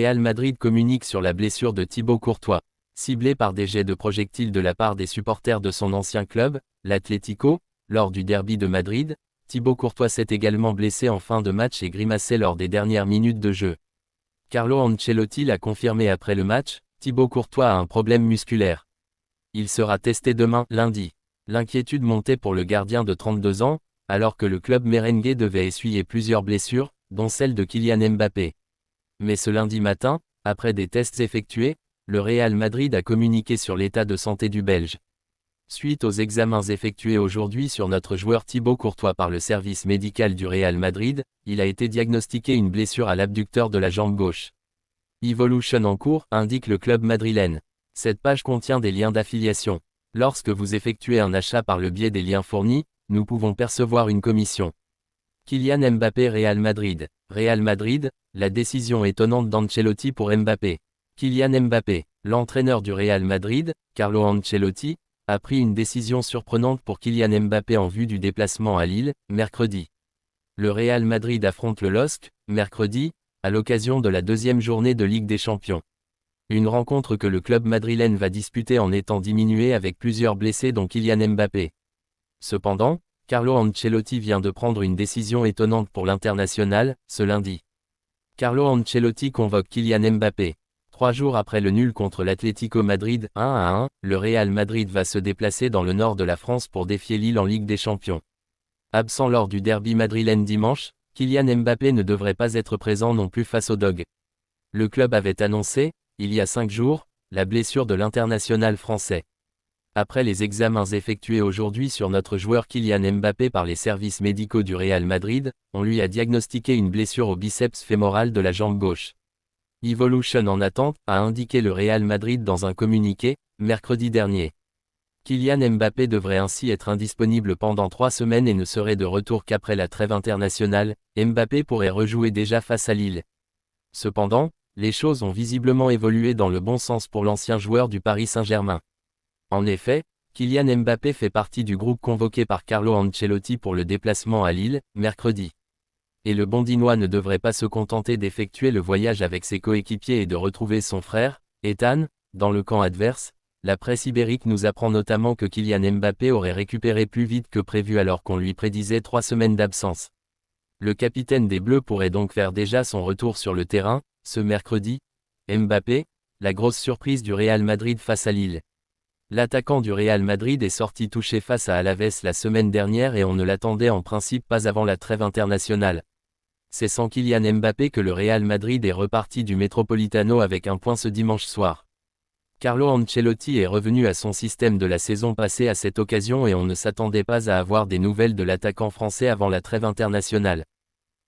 Real Madrid communique sur la blessure de Thibaut Courtois. Ciblé par des jets de projectiles de la part des supporters de son ancien club, l'Atlético, lors du derby de Madrid, Thibaut Courtois s'est également blessé en fin de match et grimaçait lors des dernières minutes de jeu. Carlo Ancelotti l'a confirmé après le match, Thibaut Courtois a un problème musculaire. Il sera testé demain, lundi. L'inquiétude montait pour le gardien de 32 ans, alors que le club merengue devait essuyer plusieurs blessures, dont celle de Kylian Mbappé. Mais ce lundi matin, après des tests effectués, le Real Madrid a communiqué sur l'état de santé du Belge. Suite aux examens effectués aujourd'hui sur notre joueur Thibaut Courtois par le service médical du Real Madrid, il a été diagnostiqué une blessure à l'abducteur de la jambe gauche. Evolution en cours, indique le club madrilène. Cette page contient des liens d'affiliation. Lorsque vous effectuez un achat par le biais des liens fournis, nous pouvons percevoir une commission. Kylian Mbappé Real Madrid. Real Madrid, la décision étonnante d'Ancelotti pour Mbappé. Kylian Mbappé, l'entraîneur du Real Madrid, Carlo Ancelotti, a pris une décision surprenante pour Kylian Mbappé en vue du déplacement à Lille, mercredi. Le Real Madrid affronte le LOSC, mercredi, à l'occasion de la deuxième journée de Ligue des Champions. Une rencontre que le club madrilène va disputer en étant diminué avec plusieurs blessés dont Kylian Mbappé. Cependant, Carlo Ancelotti vient de prendre une décision étonnante pour l'international, ce lundi. Carlo Ancelotti convoque Kylian Mbappé. 3 jours après le nul contre l'Atlético Madrid 1-1, le Real Madrid va se déplacer dans le nord de la France pour défier Lille en Ligue des Champions. Absent lors du derby madrilène dimanche, Kylian Mbappé ne devrait pas être présent non plus face aux Dogs. Le club avait annoncé, il y a 5 jours, la blessure de l'international français. Après les examens effectués aujourd'hui sur notre joueur Kylian Mbappé par les services médicaux du Real Madrid, on lui a diagnostiqué une blessure au biceps fémoral de la jambe gauche. Evolution en attente, a indiqué le Real Madrid dans un communiqué, mercredi dernier. Kylian Mbappé devrait ainsi être indisponible pendant 3 semaines et ne serait de retour qu'après la trêve internationale. Mbappé pourrait rejouer déjà face à Lille. Cependant, les choses ont visiblement évolué dans le bon sens pour l'ancien joueur du Paris Saint-Germain. En effet, Kylian Mbappé fait partie du groupe convoqué par Carlo Ancelotti pour le déplacement à Lille, mercredi. Et le Bondinois ne devrait pas se contenter d'effectuer le voyage avec ses coéquipiers et de retrouver son frère, Ethan, dans le camp adverse. La presse ibérique nous apprend notamment que Kylian Mbappé aurait récupéré plus vite que prévu alors qu'on lui prédisait 3 semaines d'absence. Le capitaine des Bleus pourrait donc faire déjà son retour sur le terrain, ce mercredi. Mbappé, la grosse surprise du Real Madrid face à Lille. L'attaquant du Real Madrid est sorti touché face à Alaves la semaine dernière et on ne l'attendait en principe pas avant la trêve internationale. C'est sans Kylian Mbappé que le Real Madrid est reparti du Metropolitano avec un point ce dimanche soir. Carlo Ancelotti est revenu à son système de la saison passée à cette occasion et on ne s'attendait pas à avoir des nouvelles de l'attaquant français avant la trêve internationale.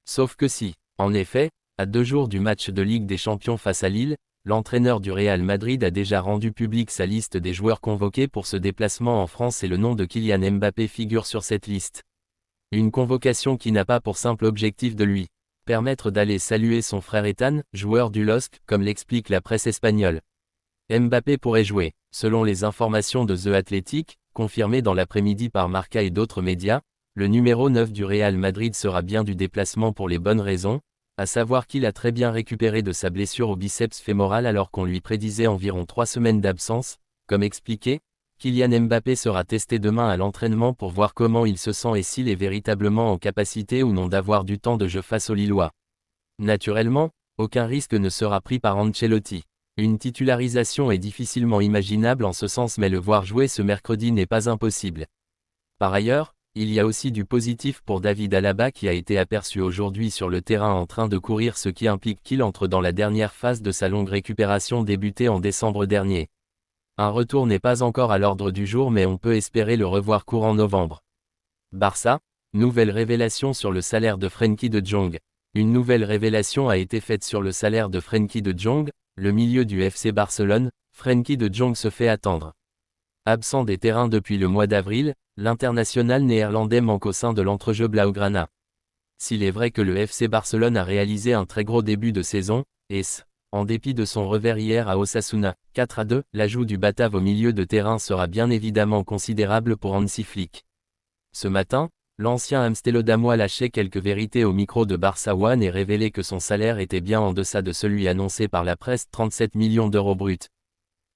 Sauf que si, en effet, à 2 jours du match de Ligue des Champions face à Lille, l'entraîneur du Real Madrid a déjà rendu publique sa liste des joueurs convoqués pour ce déplacement en France et le nom de Kylian Mbappé figure sur cette liste. Une convocation qui n'a pas pour simple objectif de lui permettre d'aller saluer son frère Ethan, joueur du LOSC, comme l'explique la presse espagnole. Mbappé pourrait jouer, selon les informations de The Athletic, confirmées dans l'après-midi par Marca et d'autres médias, le numéro 9 du Real Madrid sera bien du déplacement pour les bonnes raisons, à savoir qu'il a très bien récupéré de sa blessure au biceps fémoral alors qu'on lui prédisait environ 3 semaines d'absence. Comme expliqué, Kylian Mbappé sera testé demain à l'entraînement pour voir comment il se sent et s'il est véritablement en capacité ou non d'avoir du temps de jeu face aux Lillois. Naturellement, aucun risque ne sera pris par Ancelotti. Une titularisation est difficilement imaginable en ce sens mais le voir jouer ce mercredi n'est pas impossible. Par ailleurs, il y a aussi du positif pour David Alaba qui a été aperçu aujourd'hui sur le terrain en train de courir ce qui implique qu'il entre dans la dernière phase de sa longue récupération débutée en décembre dernier. Un retour n'est pas encore à l'ordre du jour mais on peut espérer le revoir courant novembre. Barça, nouvelle révélation sur le salaire de Frenkie de Jong. Une nouvelle révélation a été faite sur le salaire de Frenkie de Jong, le milieu du FC Barcelone. Frenkie de Jong se fait attendre. Absent des terrains depuis le mois d'avril, l'international néerlandais manque au sein de l'entrejeu blaugrana. S'il est vrai que le FC Barcelone a réalisé un très gros début de saison, en dépit de son revers hier à Osasuna, 4-2, l'ajout du Batave au milieu de terrain sera bien évidemment considérable pour Hansi Flick. Ce matin, l'ancien Amstelodamois lâchait quelques vérités au micro de Barça One et révélait que son salaire était bien en deçà de celui annoncé par la presse, 37 millions d'euros bruts.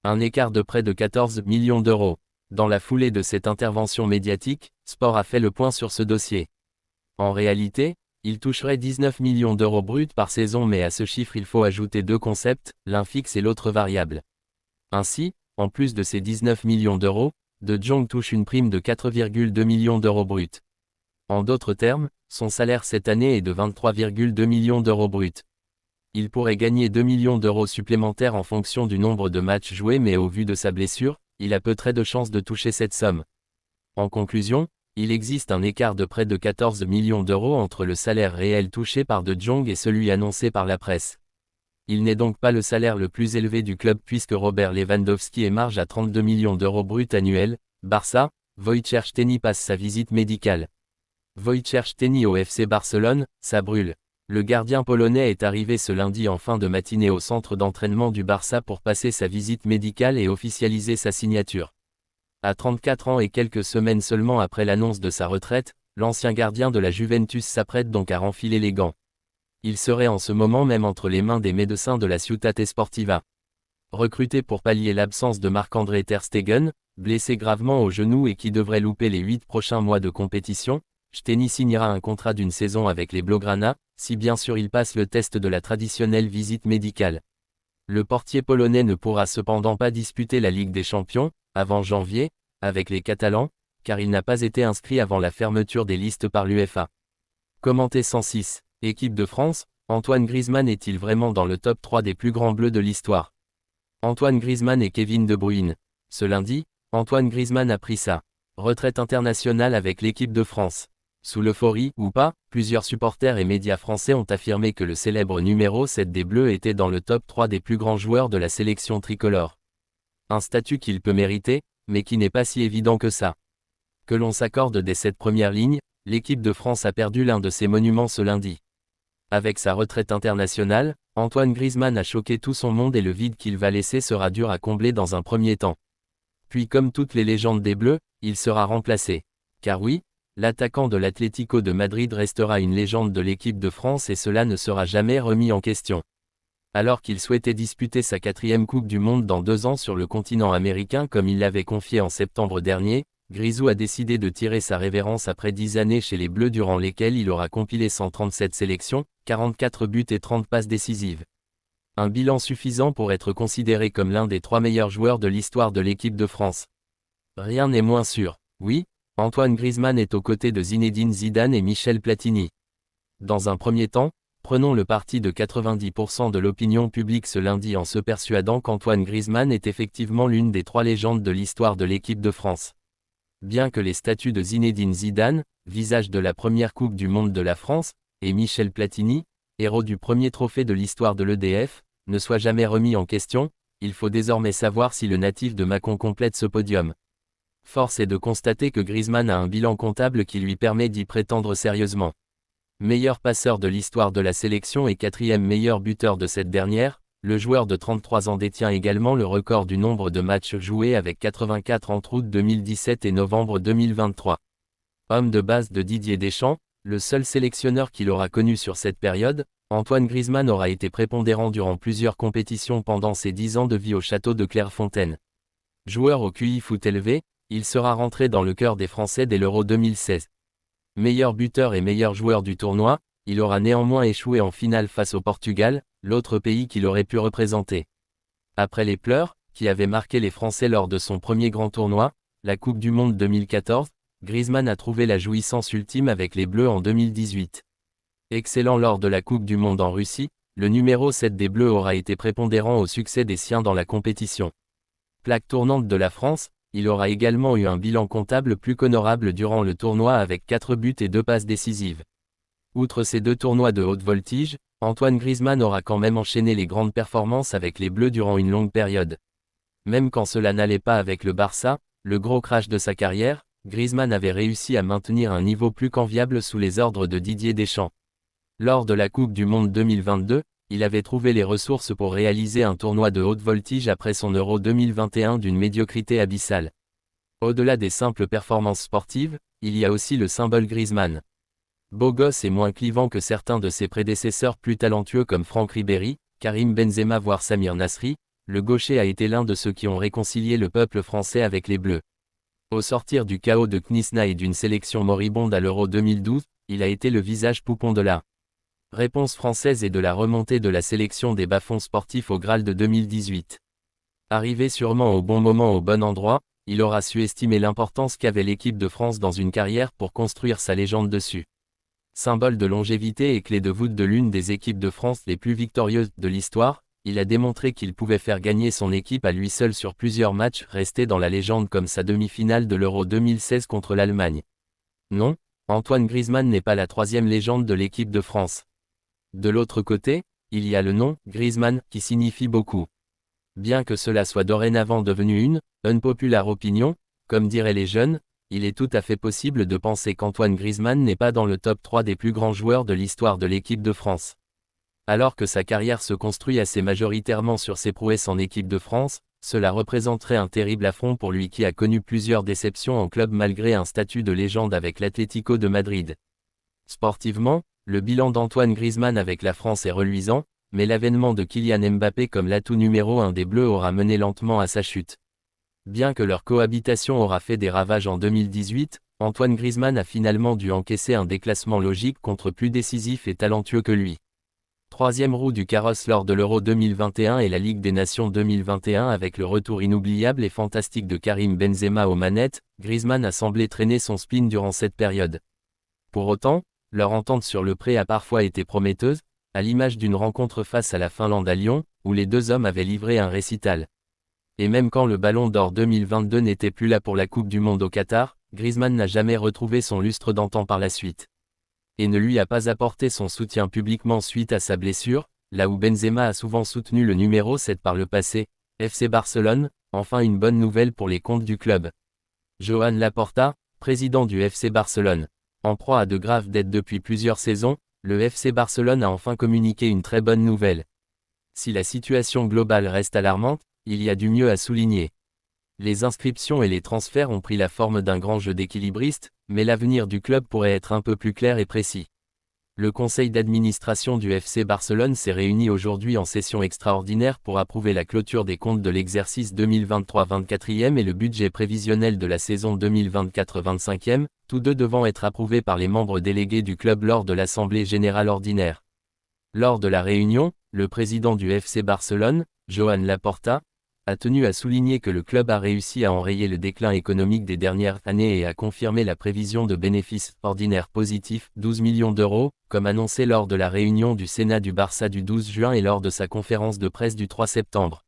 Un écart de près de 14 millions d'euros. Dans la foulée de cette intervention médiatique, Sport a fait le point sur ce dossier. En réalité, il toucherait 19 millions d'euros bruts par saison, mais à ce chiffre il faut ajouter deux concepts, l'un fixe et l'autre variable. Ainsi, en plus de ces 19 millions d'euros, De Jong touche une prime de 4,2 millions d'euros bruts. En d'autres termes, son salaire cette année est de 23,2 millions d'euros bruts. Il pourrait gagner 2 millions d'euros supplémentaires en fonction du nombre de matchs joués, mais au vu de sa blessure, il a peu très de chances de toucher cette somme. En conclusion, il existe un écart de près de 14 millions d'euros entre le salaire réel touché par De Jong et celui annoncé par la presse. Il n'est donc pas le salaire le plus élevé du club puisque Robert Lewandowski émarge à 32 millions d'euros bruts annuels. Barça, Wojciech Szczęsny passe sa visite médicale. Wojciech Szczęsny au FC Barcelone, ça brûle. Le gardien polonais est arrivé ce lundi en fin de matinée au centre d'entraînement du Barça pour passer sa visite médicale et officialiser sa signature. À 34 ans et quelques semaines seulement après l'annonce de sa retraite, l'ancien gardien de la Juventus s'apprête donc à renfiler les gants. Il serait en ce moment même entre les mains des médecins de la Ciutat Esportiva. Recruté pour pallier l'absence de Marc-André Ter Stegen, blessé gravement au genou et qui devrait louper les 8 prochains mois de compétition, Szczęsny signera un contrat d'une saison avec les Blaugrana, si bien sûr il passe le test de la traditionnelle visite médicale. Le portier polonais ne pourra cependant pas disputer la Ligue des Champions, avant janvier, avec les Catalans, car il n'a pas été inscrit avant la fermeture des listes par l'UEFA. Commenté 106. Équipe de France, Antoine Griezmann est-il vraiment dans le top 3 des plus grands bleus de l'histoire? Antoine Griezmann et Kevin De Bruyne. Ce lundi, Antoine Griezmann a pris sa retraite internationale avec l'équipe de France. Sous l'euphorie, ou pas, plusieurs supporters et médias français ont affirmé que le célèbre numéro 7 des Bleus était dans le top 3 des plus grands joueurs de la sélection tricolore. Un statut qu'il peut mériter, mais qui n'est pas si évident que ça. Que l'on s'accorde dès cette première ligne, l'équipe de France a perdu l'un de ses monuments ce lundi. Avec sa retraite internationale, Antoine Griezmann a choqué tout son monde et le vide qu'il va laisser sera dur à combler dans un premier temps. Puis comme toutes les légendes des Bleus, il sera remplacé. Car oui, l'attaquant de l'Atlético de Madrid restera une légende de l'équipe de France et cela ne sera jamais remis en question. Alors qu'il souhaitait disputer sa 4e Coupe du Monde dans 2 ans sur le continent américain comme il l'avait confié en septembre dernier, Grisou a décidé de tirer sa révérence après 10 années chez les Bleus durant lesquelles il aura compilé 137 sélections, 44 buts et 30 passes décisives. Un bilan suffisant pour être considéré comme l'un des 3 meilleurs joueurs de l'histoire de l'équipe de France. Rien n'est moins sûr. Oui, Antoine Griezmann est aux côtés de Zinedine Zidane et Michel Platini. Dans un premier temps, prenons le parti de 90% de l'opinion publique ce lundi en se persuadant qu'Antoine Griezmann est effectivement l'une des 3 légendes de l'histoire de l'équipe de France. Bien que les statuts de Zinedine Zidane, visage de la première Coupe du Monde de la France, et Michel Platini, héros du premier trophée de l'histoire de l'EDF, ne soient jamais remis en question, il faut désormais savoir si le natif de Mâcon complète ce podium. Force est de constater que Griezmann a un bilan comptable qui lui permet d'y prétendre sérieusement. Meilleur passeur de l'histoire de la sélection et 4e meilleur buteur de cette dernière, le joueur de 33 ans détient également le record du nombre de matchs joués avec 84 entre août 2017 et novembre 2023. Homme de base de Didier Deschamps, le seul sélectionneur qu'il aura connu sur cette période, Antoine Griezmann aura été prépondérant durant plusieurs compétitions pendant ses 10 ans de vie au château de Clairefontaine. Joueur au QI foot élevé, il sera rentré dans le cœur des Français dès l'Euro 2016. Meilleur buteur et meilleur joueur du tournoi, il aura néanmoins échoué en finale face au Portugal, l'autre pays qu'il aurait pu représenter. Après les pleurs, qui avaient marqué les Français lors de son premier grand tournoi, la Coupe du Monde 2014, Griezmann a trouvé la jouissance ultime avec les Bleus en 2018. Excellent lors de la Coupe du Monde en Russie, le numéro 7 des Bleus aura été prépondérant au succès des siens dans la compétition. Plaque tournante de la France, il aura également eu un bilan comptable plus qu'honorable durant le tournoi avec 4 buts et 2 passes décisives. Outre ces 2 tournois de haute voltige, Antoine Griezmann aura quand même enchaîné les grandes performances avec les Bleus durant une longue période. Même quand cela n'allait pas avec le Barça, le gros crash de sa carrière, Griezmann avait réussi à maintenir un niveau plus qu'enviable sous les ordres de Didier Deschamps. Lors de la Coupe du Monde 2022, il avait trouvé les ressources pour réaliser un tournoi de haute voltige après son Euro 2021 d'une médiocrité abyssale. Au-delà des simples performances sportives, il y a aussi le symbole Griezmann. Beau gosse et moins clivant que certains de ses prédécesseurs plus talentueux comme Franck Ribéry, Karim Benzema voire Samir Nasri, le gaucher a été l'un de ceux qui ont réconcilié le peuple français avec les Bleus. Au sortir du chaos de Knysna et d'une sélection moribonde à l'Euro 2012, il a été le visage poupon de la réponse française et de la remontée de la sélection des bas-fonds sportifs au Graal de 2018. Arrivé sûrement au bon moment au bon endroit, il aura su estimer l'importance qu'avait l'équipe de France dans une carrière pour construire sa légende dessus. Symbole de longévité et clé de voûte de l'une des équipes de France les plus victorieuses de l'histoire, il a démontré qu'il pouvait faire gagner son équipe à lui seul sur plusieurs matchs restés dans la légende comme sa demi-finale de l'Euro 2016 contre l'Allemagne. Non, Antoine Griezmann n'est pas la troisième légende de l'équipe de France. De l'autre côté, il y a le nom « Griezmann » qui signifie beaucoup. Bien que cela soit dorénavant devenu une unpopular opinion, comme diraient les jeunes, il est tout à fait possible de penser qu'Antoine Griezmann n'est pas dans le top 3 des plus grands joueurs de l'histoire de l'équipe de France. Alors que sa carrière se construit assez majoritairement sur ses prouesses en équipe de France, cela représenterait un terrible affront pour lui qui a connu plusieurs déceptions en club malgré un statut de légende avec l'Atlético de Madrid. Sportivement, le bilan d'Antoine Griezmann avec la France est reluisant, mais l'avènement de Kylian Mbappé comme l'atout numéro 1 des Bleus aura mené lentement à sa chute. Bien que leur cohabitation aura fait des ravages en 2018, Antoine Griezmann a finalement dû encaisser un déclassement logique contre plus décisif et talentueux que lui. Troisième roue du carrosse lors de l'Euro 2021 et la Ligue des Nations 2021 avec le retour inoubliable et fantastique de Karim Benzema aux manettes, Griezmann a semblé traîner son spleen durant cette période. Pour autant, leur entente sur le prêt a parfois été prometteuse, à l'image d'une rencontre face à la Finlande à Lyon, où les deux hommes avaient livré un récital. Et même quand le Ballon d'Or 2022 n'était plus là pour la Coupe du Monde au Qatar, Griezmann n'a jamais retrouvé son lustre d'antan par la suite. Et ne lui a pas apporté son soutien publiquement suite à sa blessure, là où Benzema a souvent soutenu le numéro 7 par le passé, FC Barcelone, enfin une bonne nouvelle pour les comptes du club. Joan Laporta, président du FC Barcelone. En proie à de graves dettes depuis plusieurs saisons, le FC Barcelone a enfin communiqué une très bonne nouvelle. Si la situation globale reste alarmante, il y a du mieux à souligner. Les inscriptions et les transferts ont pris la forme d'un grand jeu d'équilibriste, mais l'avenir du club pourrait être un peu plus clair et précis. Le conseil d'administration du FC Barcelone s'est réuni aujourd'hui en session extraordinaire pour approuver la clôture des comptes de l'exercice 2023-24e et le budget prévisionnel de la saison 2024-25e, tous deux devant être approuvés par les membres délégués du club lors de l'Assemblée générale ordinaire. Lors de la réunion, le président du FC Barcelone, Joan Laporta, a tenu à souligner que le club a réussi à enrayer le déclin économique des dernières années et à confirmer la prévision de bénéfices ordinaires positifs, 12 millions d'euros, comme annoncé lors de la réunion du Sénat du Barça du 12 juin et lors de sa conférence de presse du 3 septembre.